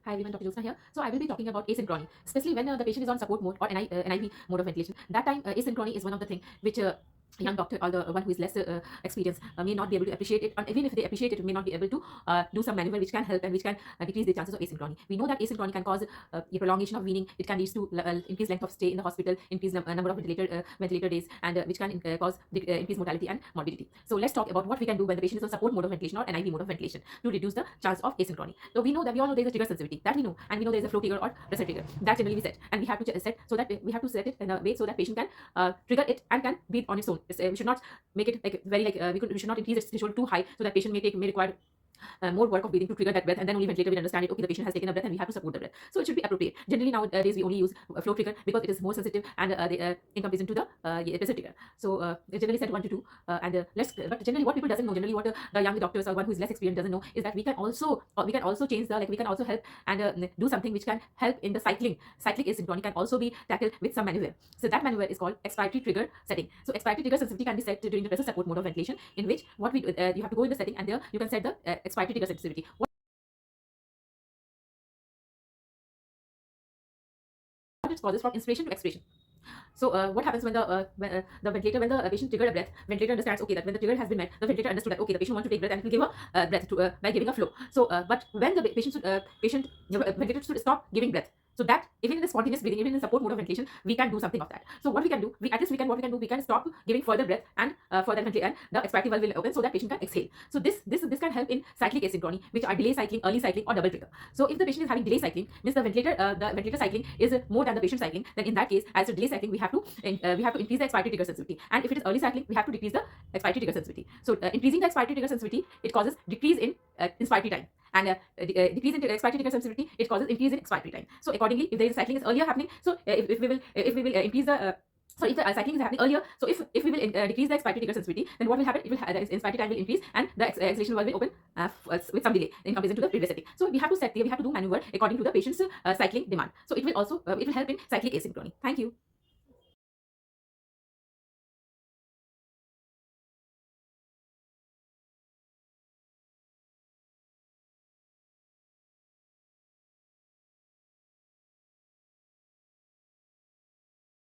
Hi everyone, Dr.Jyotsna here. So I will be talking about asynchrony, especially when the patient is on support mode or NIV mode of ventilation. That time asynchrony is one of the things which young doctor or the one who is less experienced may not be able to appreciate it, and even if they appreciate it, may not be able to do some maneuver which can help and which can decrease the chances of asynchrony. We know that asynchrony can cause a prolongation of weaning. It can lead to increased length of stay in the hospital, increased number of ventilator days, and which can cause increased mortality and morbidity. So let's talk about what we can do when the patient is on support mode of ventilation or NIV mode of ventilation to reduce the chance of asynchrony. So we all know there is a trigger sensitivity that we know, and we know there is a flow trigger or pressure trigger that generally we set, and we have to set so that we have to set it in a way so that patient can trigger it and can breathe on its own. We should not make it like very we should not increase its threshold too high so that patient may require more work of breathing to trigger that breath, and then only ventilator will understand it. Okay, the patient has taken a breath and we have to support the breath. So it should be appropriate. Generally nowadays we only use a flow trigger because it is more sensitive and in comparison to the pressure trigger. So it's generally set 1 to 2. But generally what people doesn't know, generally what the young doctors or one who is less experienced doesn't know, is that we can also change the we can also help and do something which can help in the cyclic asynchrony can also be tackled with some maneuver. So that maneuver is called expiratory trigger setting. So expiratory trigger sensitivity can be set during the pressure support mode of ventilation, in which what we do, you have to go in the setting and there you can set the expiratory trigger sensitivity. What it causes from inspiration to expiration. So what happens when the patient triggered a breath, ventilator understands, okay, that when the trigger has been met, the ventilator understood that, okay, the patient wants to take breath and it will give a breath to, by giving a flow. So but when the ventilator should stop giving breath, so that even in the spontaneous breathing, even in the support mode of ventilation, we can do something of that. So what we can do, we can stop giving further breath and further ventilation, and the expiratory valve will open so that patient can exhale. So this can help in cyclic asynchrony, which are delay cycling, early cycling, or double trigger. So if the patient is having delay cycling, means the ventilator cycling is more than the patient cycling, then in that case, as a delay cycling, we have to increase the expiratory trigger sensitivity, and if it is early cycling, we have to decrease the expiratory trigger sensitivity. So increasing the expiratory trigger sensitivity, it causes decrease in inspiratory time, and decrease in expiratory trigger sensitivity, it causes increase in expiratory time. So accordingly, if the cycling is earlier happening, so if we will increase the so if the cycling is happening earlier, so if we will decrease the expiratory trigger sensitivity, then what will happen? It will the inspiratory time will increase and the exhalation valve will open with some delay in comparison to the previous setting. So we have to do maneuver according to the patient's cycling demand. So it will help in cyclic asynchrony. Thank you.